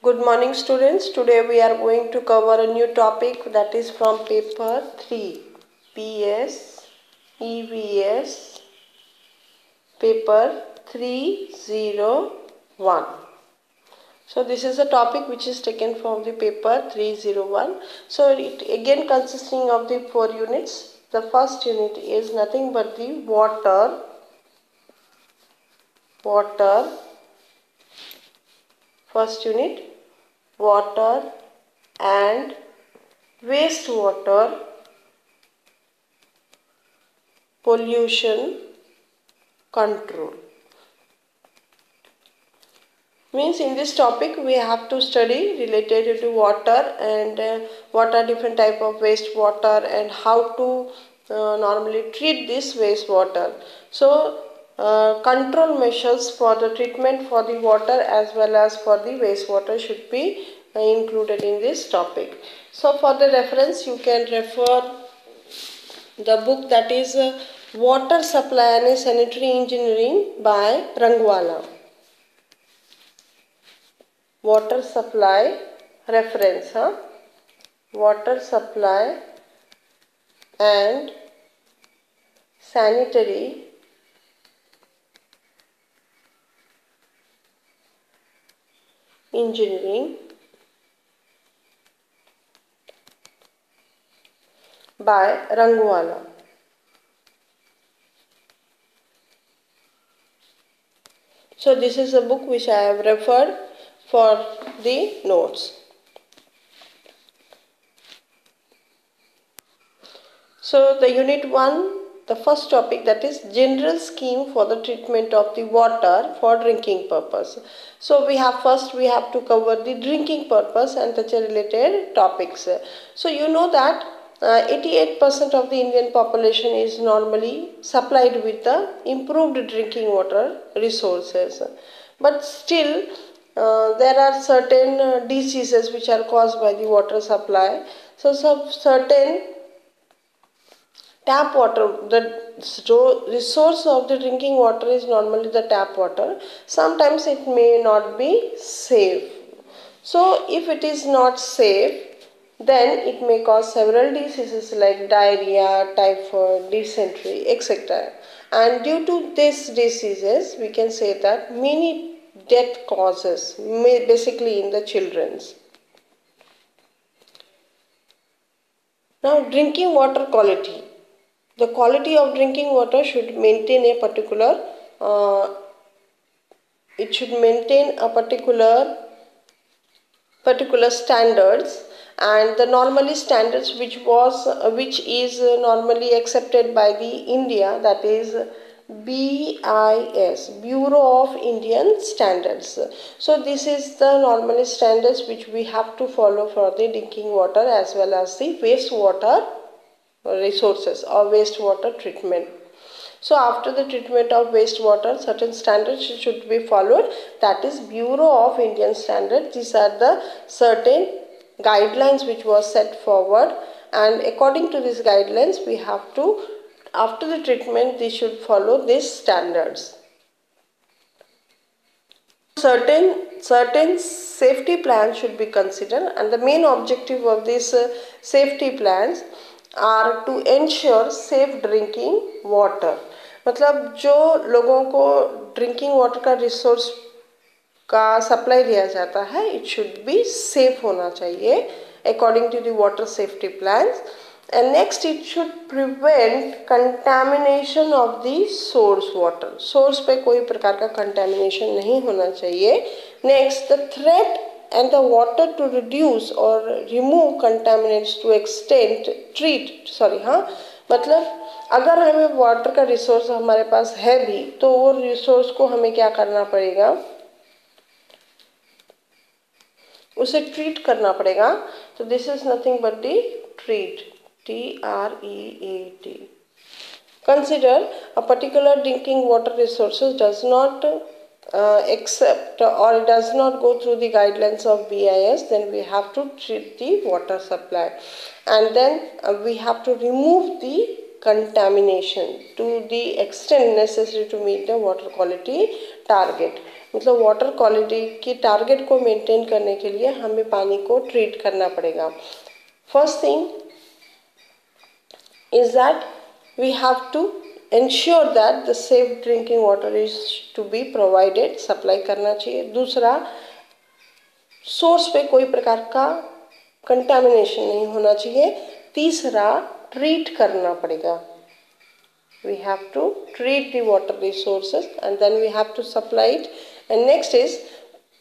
Good morning students. Today we are going to cover a new topic that is from paper 3 PS EVS paper 301. So this is a topic which is taken from the paper 301. So it again consisting of the 4 units. The first unit is nothing but the water. First unit, water and wastewater pollution control. Means in this topic we have to study related to water and what are different type of wastewater and how to normally treat this wastewater. So control measures for the treatment for the water as well as for the wastewater should be included in this topic. So for the reference you can refer the book that is Water Supply and Sanitary Engineering by Rangwala. Water supply reference, water supply and sanitary engineering by Rangwala. So this is a book which I have referred for the notes. So the unit 1, the first topic, that is general scheme for the treatment of the water for drinking purpose. So we have to cover the drinking purpose and such related topics. So you know that 88% of the Indian population is normally supplied with the improved drinking water resources. But still there are certain diseases which are caused by the water supply. So certain tap water, the resource of the drinking water is normally the tap water. Sometimes it may not be safe. So if it is not safe, then it may cause several diseases like diarrhea, typhoid, dysentery, etc. And due to these diseases, we can say that many death causes, basically in the children's. Now, drinking water quality. The quality of drinking water should maintain a particular, particular standards, and the normally standards which is normally accepted by the India, that is BIS, Bureau of Indian Standards. So this is the normally standards which we have to follow for the drinking water as well as the wastewater resources or wastewater treatment. So after the treatment of wastewater, certain standards should be followed, that is Bureau of Indian Standards. These are the certain guidelines which was set forward, and according to these guidelines we have to, after the treatment, they should follow these standards. Certain safety plans should be considered, and the main objective of these safety plans are to ensure safe drinking water. मतलब जो लोगों को drinking water का resource का supply दिया जाता है, it should be safe होना चाहिए according to the water safety plans. And next, it should prevent contamination of the source water. Source पे कोई प्रकार का contamination नहीं होना चाहिए. Next, the threat and the water to reduce or remove contaminants to extent मतलब अगर हमें वाटर का रिसोर्स हमारे पास है भी, तो वो रिसोर्स को हमें क्या करना पड़ेगा, उसे ट्रीट करना पड़ेगा. तो this is nothing but the treat, TREAT. Consider a particular drinking water resources does not accept or does not go through the guidelines of BIS, then we have to treat the water supply, and then we have to remove the contamination to the extent necessary to meet the water quality target. मतलब water quality की target को maintain करने के लिए हमें पानी को treat करना पड़ेगा. First thing is that we have to ensure that the safe drinking water is to be provided, supply करना चाहिए. दूसरा, सोर्स पे कोई प्रकार का कंटामिनेशन नहीं होना चाहिए. तीसरा, ट्रीट करना पड़ेगा. We have to treat the water resources and then we have to supply it. And next is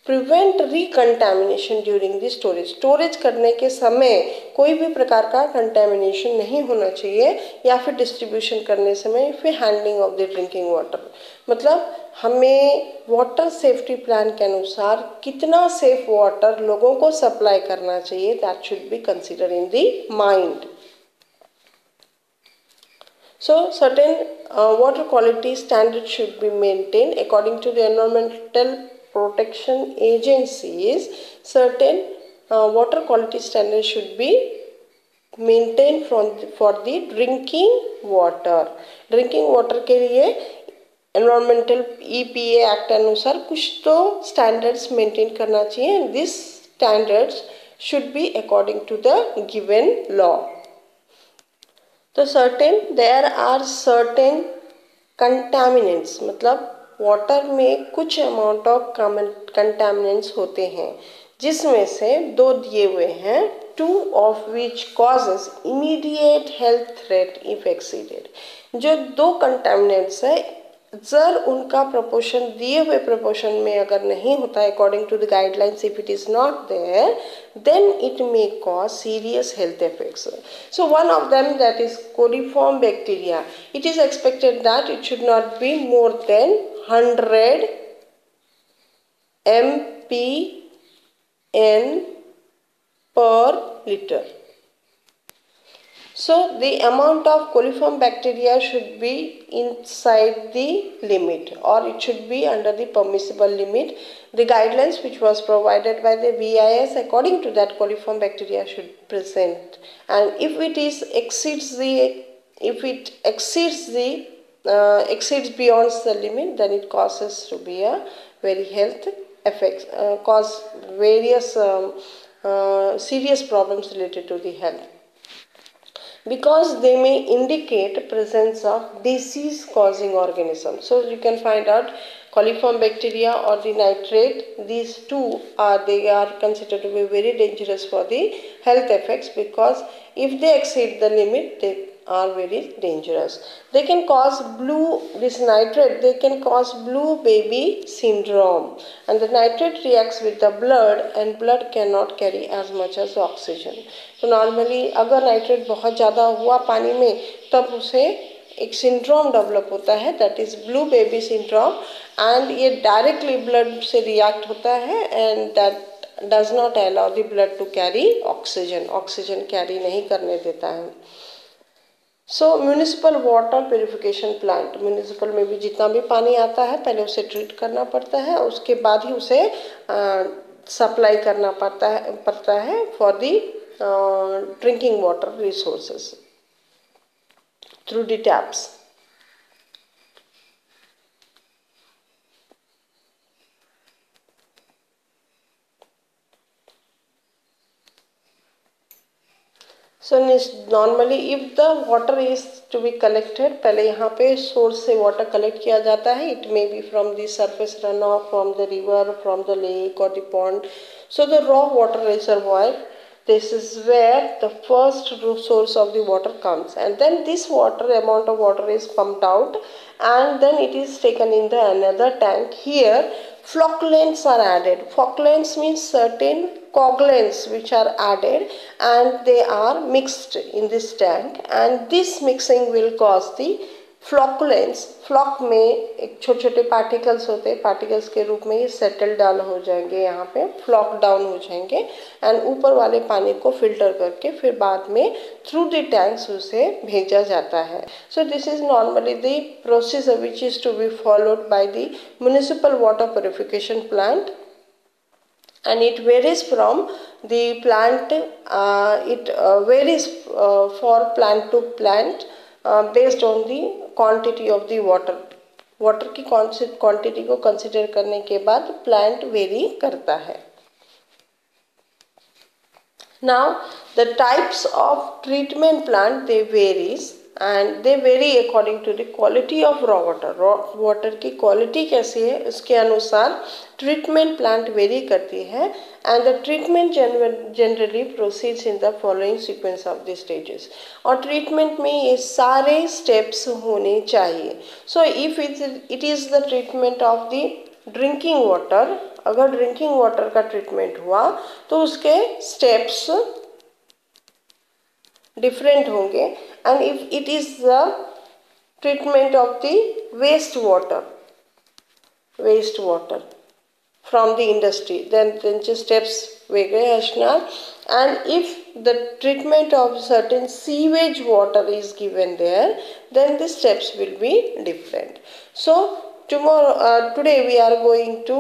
prevent recontamination during the storage. Storage करने के समय कोई भी प्रकार का कंटेमिनेशन नहीं होना चाहिए, या फिर डिस्ट्रीब्यूशन करने समय फिर handling of the drinking water. मतलब हमें वाटर सेफ्टी प्लान के अनुसार कितना सेफ वाटर लोगों को सप्लाई करना चाहिए, that should be consider in the mind. So certain water quality standards should be maintained according to the Environmental Protection Agencies. Certain water quality standards should be maintained for the drinking water. Drinking water के लिए Environmental EPA Act अनुसार कुछ तो standards maintain करना चाहिए. These standards should be according to the given law. तो there are certain contaminants, मतलब water में कुछ अमाउंट ऑफ कंटामिनेंट्स होते हैं, जिसमें से दो दिए हुए हैं. Two of which causes immediate health threat if exceeded. जो दो कंटामिनेंट्स है, जर उनका प्रपोर्शन दिए हुए प्रपोर्शन में अगर नहीं होता है according to the guidelines, if it is not there, then it may cause serious health effects. So one of them, that is coliform bacteria, it is expected that it should not be more than 100 mpn per liter. So the amount of coliform bacteria should be inside the limit, or it should be under the permissible limit. The guidelines which was provided by the BIS, according to that, coliform bacteria should present, and if it exceeds beyond the limit, then it causes to be a very health effects, cause various serious problems related to the health, because they may indicate presence of disease causing organisms. So you can find out coliform bacteria or the nitrate, these two they are considered to be very dangerous for the health effects, because if they exceed the limit, they are very dangerous. They can cause they can cause blue baby syndrome, and the nitrate reacts with the blood and blood cannot carry as much as oxygen. तो normally अगर nitrate बहुत ज़्यादा हुआ पानी में, तब उसे एक सिंड्रोम डेवलप होता है, that is blue baby syndrome, and ये डायरेक्टली ब्लड से रिएक्ट होता है, and that does not allow the blood to carry oxygen carry नहीं करने देता है. So municipal water purification plant, municipal में भी जितना भी पानी आता है पहले उसे ट्रीट करना पड़ता है, उसके बाद ही उसे सप्लाई करना पड़ता है for the drinking water resources through the taps. So normally if the water is to be collected, पहले यहाँ पे सोर्स से वाटर कलेक्ट किया जाता है. It may be from the surface runoff, from the river, from the lake or the pond. So the raw water reservoir, this is where the first source of the water comes, and then this amount of water is pumped out, and then it is taken in the another tank. Here flocculants are added. Flocculants means certain coagulants which are added, and they are mixed in this tank, and this mixing will cause the flocculence. Floc में एक छोटे छोटे particles होते हैं, particles के रूप में ये सेटल डाउन हो जाएंगे, यहाँ पे फ्लॉक डाउन हो जाएंगे, एंड ऊपर वाले पानी को फिल्टर करके फिर बाद में थ्रू द टैंक्स उसे भेजा जाता है. So this is normally the procedure which is to be followed by the municipal water purification plant, and it varies from the plant, it varies for plant to plant based on the quantity of the water water की quantity को consider करने के बाद plant very करता है। Now the types of treatment plant they varies and they vary according to the quality of raw water. Raw water की quality कैसी है उसके अनुसार treatment plant vary करती है and the treatment generally proceeds in the following sequence of the stages. और treatment में ये सारे steps होने चाहिए. So if it is the treatment of the drinking water, अगर ड्रिंकिंग वाटर का ट्रीटमेंट हुआ तो उसके स्टेप्स डिफरेंट होंगे and if it is the treatment of the waste water from the industry then त्यांचे स्टेप्स वेगळे असणार and if the treatment of certain sewage water is given there then the steps will be different. So today we are going to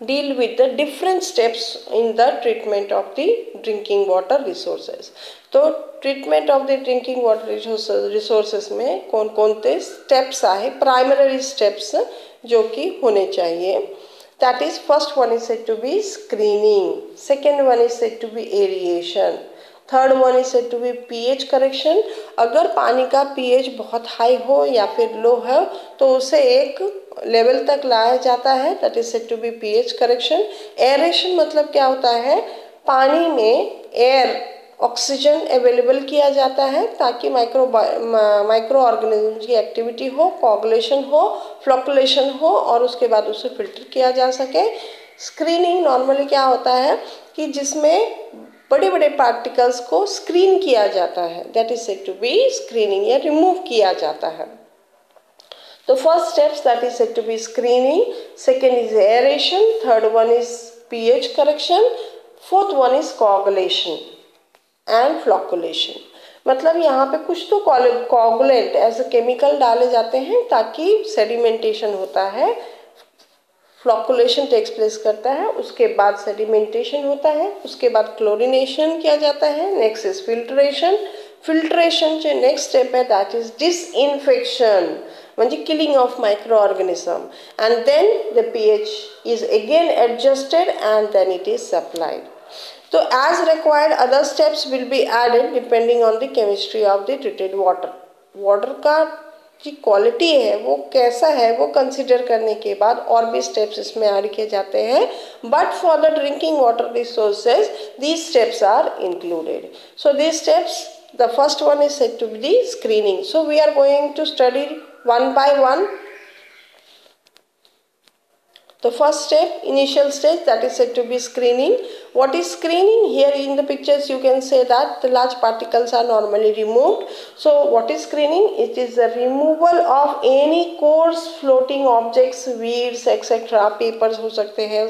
deal with the different steps in the treatment of the drinking water resources. तो treatment of the drinking water resources में कौन कौन से steps आहे, primary steps जो कि होने चाहिए. That is, first one is said to be screening, second one is said to be aeration, third one is said to be pH correction. अगर पानी का पीएच बहुत हाई हो या फिर लो है तो उसे एक लेवल तक लाया जाता है, that is said to be pH correction. Aeration मतलब क्या होता है, पानी में एयर ऑक्सीजन अवेलेबल किया जाता है ताकि माइक्रो ऑर्गेनिज्म की एक्टिविटी हो, कोगुलेशन हो, फ्लोकुलेशन हो और उसके बाद उसे फिल्टर किया जा सके. स्क्रीनिंग नॉर्मली क्या होता है कि जिसमें बड़े बड़े पार्टिकल्स को स्क्रीन किया जाता है, that is said to be screening, या रिमूव किया जाता है. तो first steps that is said to be screening, second is aeration, third one is pH correction, fourth one is coagulation and flocculation. मतलब यहाँ पे कुछ तो कोगुलेंट एज अ केमिकल डाले जाते हैं ताकि सेडिमेंटेशन होता है, फ्लोकुलेशन टेक्स प्लेस करता है, उसके बाद सेडिमेंटेशन होता है, उसके बाद क्लोरिनेशन किया जाता है, नेक्स्ट इज फिल्ट्रेशन. फिल्ट्रेशनचे नेक्स्ट स्टेप आहे दॅट इज डिसइन्फेक्शन म्हणजे killing of micro organism and then the pH is again adjusted and then it is supplied. तो as required other steps will be added depending on the chemistry of the treated water. Water का जी quality है वो कैसा है वो consider करने के बाद और भी स्टेप्स इसमें ऐड किए जाते हैं. But for the drinking water resources these steps are included. So these steps, the first one is said to be the screening. So we are going to study one by one. The first step, initial stage, that is said to be screening. What is screening? Here in the pictures you can say that the large particles are normally removed. So what is screening? It is the removal of any coarse floating objects, weeds, etc. Papers हो सकते हैं,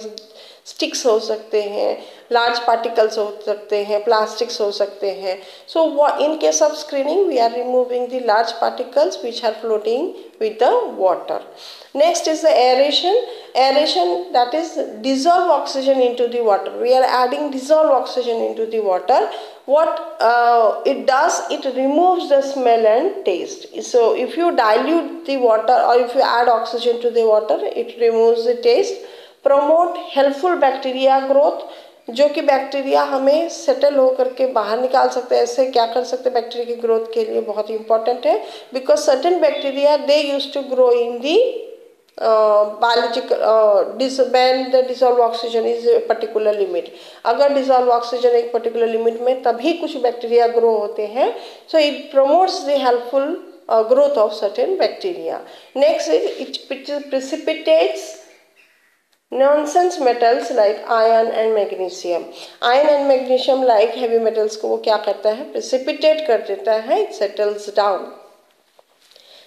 sticks हो सकते हैं, large particles हो सकते हैं, plastics हो सकते हैं. So in case of screening we are removing the large particles which are floating with the water. Next is the aeration. Aeration, that is dissolve oxygen into the water. We are adding dissolved oxygen into the water. What it does, it removes the smell and taste. So if you dilute the water or if you add oxygen to the water, it removes the taste. Promote helpful bacteria growth, जो कि bacteria हमें settle होकर के बाहर निकाल सकते हैं. ऐसे क्या कर सकते हैं बैक्टीरिया की ग्रोथ के लिए बहुत इंपॉर्टेंट है, because certain bacteria they use to grow in the biological when the dissolve oxygen is particular limit. अगर डिसॉल्व ऑक्सीजन एक पर्टिकुलर लिमिट में तभी कुछ बैक्टीरिया ग्रो होते हैं. So it promotes the helpful growth of certain bacteria. Next is it precipitates nonsense metals like iron and magnesium. Iron and magnesium like heavy metals को वो क्या करता है, precipitate कर देता है, it settles down.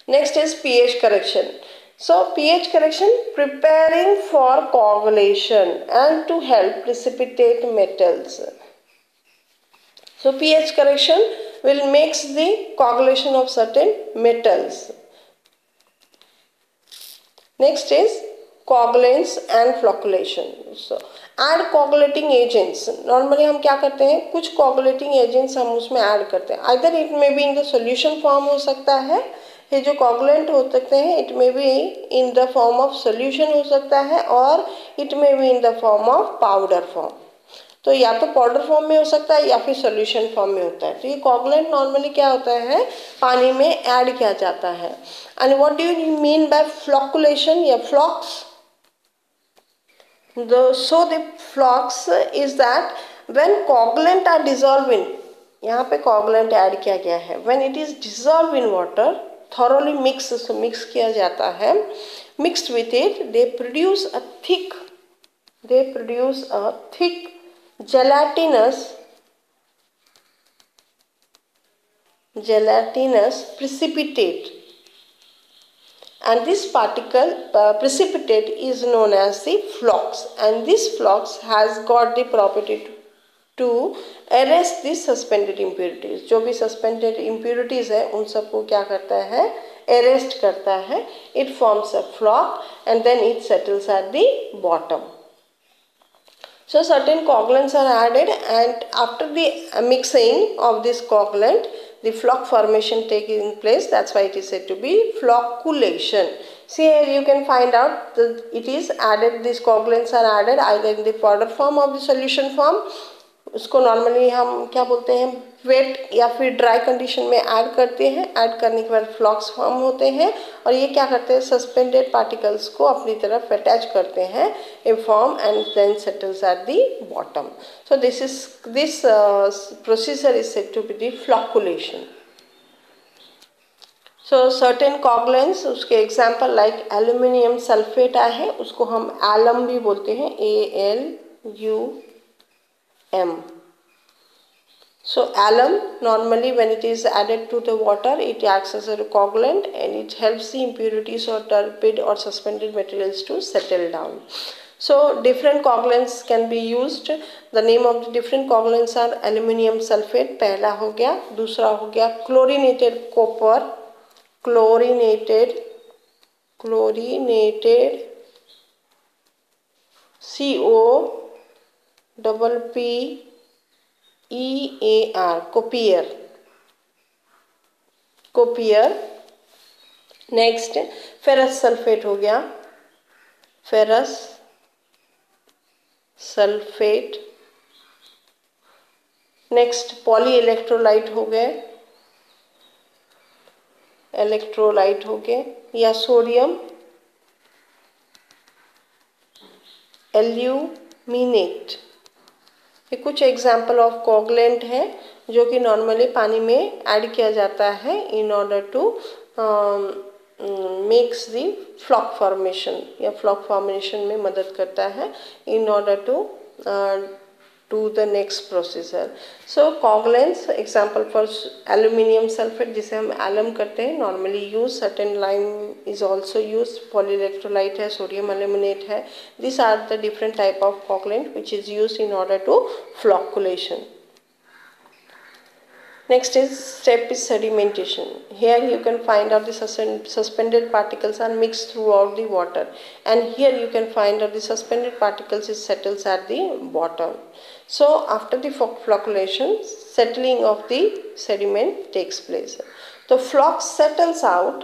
Next is pH correction. So pH correction, preparing for coagulation and to help precipitate metals. So pH correction will makes the coagulation of certain metals. Next is coagulants and flocculation. So add coagulating agents. Normally हम क्या करते हैं, कुछ coagulating agents हम उसमें add करते हैं. Either it may be in the solution form हो सकता है ये जो कोगुलेंट हो सकते हैं, it may be in the form of solution हो सकता है और it may be in the form of powder form. तो या तो पाउडर फॉर्म में हो सकता है या फिर सॉल्यूशन फॉर्म में होता है। तो ये कोगुलेंट नॉर्मली क्या होता है, पानी में ऐड किया जाता है। And what do you mean by flocculation या फ्लॉक्स? So the flux is that when coagulant are dissolved in, यहाँ पे coagulant ऐड किया गया है, when it is dissolved in water, thoroughly mix किया जाता है, mixed with it they produce a thick gelatinous precipitate, and this particle precipitate is known as the flux, and this flux has got the property to arrest the suspended impurities। जो भी suspended impurities है उन सबको क्या करता है, arrest करता है। it forms a flock and then it settles at the bottom। So certain coagulants are added, and after the mixing of this coagulant, the flock formation taking place. That's why it is said to be flocculation. See here you can find out that it is added, these coagulants are added either in the powder form or the solution form। उसको normally हम क्या बोलते हैं, wait या फिर dry condition में add करते हैं। ऐड करने के बाद फ्लॉक्स फॉर्म होते हैं और ये क्या करते हैं, सस्पेंडेड पार्टिकल्स को अपनी तरफ अटैच करते हैं in form and then settles at the bottom. So this procedure is said to be the flocculation. So certain coagulants, उसके एग्जाम्पल लाइक एल्यूमिनियम सल्फेट है, उसको हम एलम भी बोलते हैं, ALUM। So alum normally when it is added to the water, it acts as a coagulant and it helps the impurities or turbid or suspended materials to settle down। So different coagulants can be used। The name of the different coagulants are aluminium sulfate पहला हो गया, दूसरा हो गया chlorinated copper, chlorinated COPPEAR, copper. Next ferrous sulphate हो गया, ferrous sulphate. Next polyelectrolyte हो गए, या सोडियम एल्यूमिनेट। ये कुछ एग्जाम्पल ऑफ कोगुलेंट है जो कि नॉर्मली पानी में ऐड किया जाता है in order to makes the floc formation, या फ्लॉक फॉर्मेशन में मदद करता है in order to do the next procedure। So coagulants, example for aluminium sulfate जिसे हम alum करते हैं, normally use certain lime is also used, polyelectrolyte है, sodium aluminate है। These are the different type of coagulant which is used in order to flocculation। Next step is sedimentation। Here you can find out the suspended particles are mixed throughout the water, and here you can find out the suspended particles is settles at the bottom। So after the flocculation, settling of the sediment takes place। The flock settles out,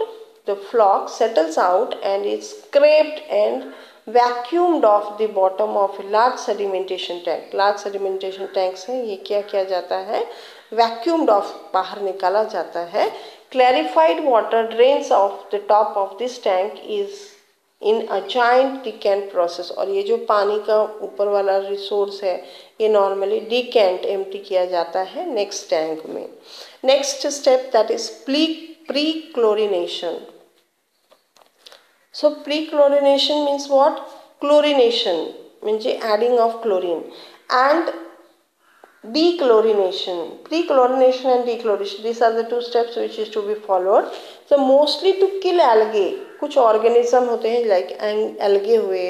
and is scraped and vacuumed off the bottom of a large sedimentation tank। large sedimentation tanks है, ये क्या किया जाता है, vacuumed off, बाहर निकाला जाता है। clarified water drains off the top of this tank is in a giant decant process। और ये जो पानी का ऊपर वाला रिसोर्स है ये नॉर्मली डिकेंट एम्प्टी किया जाता है नेक्स्ट टैंक में। Next step that is pre chlorination. So pre-chlorination means what? Chlorination means adding of chlorine, and dechlorination। Pre-chlorination and dechlorination, these are the two steps which is to be followed। So mostly to kill algae, कुछ organism होते हैं like algae हुए,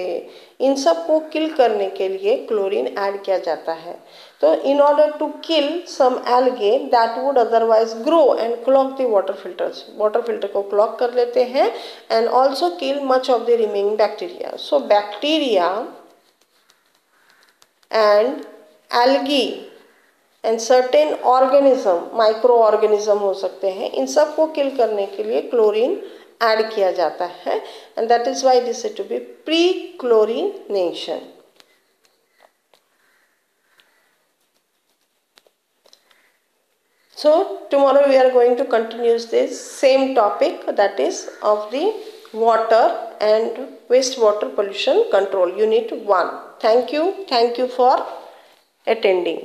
इन सब को किल करने के लिए chlorine add किया जाता है। तो in order to kill some algae that would otherwise grow and clog the water filters, water filter को क्लॉग कर लेते हैं, and also kill much of the remaining bacteria. So bacteria and algae and certain organism, microorganism हो सकते हैं, इन सब को किल करने के लिए क्लोरीन ऐड किया जाता है and that is why this is to be pre chlorination. So tomorrow we are going to continue this same topic, that is of the water and wastewater pollution control, unit 1. Thank you for attending.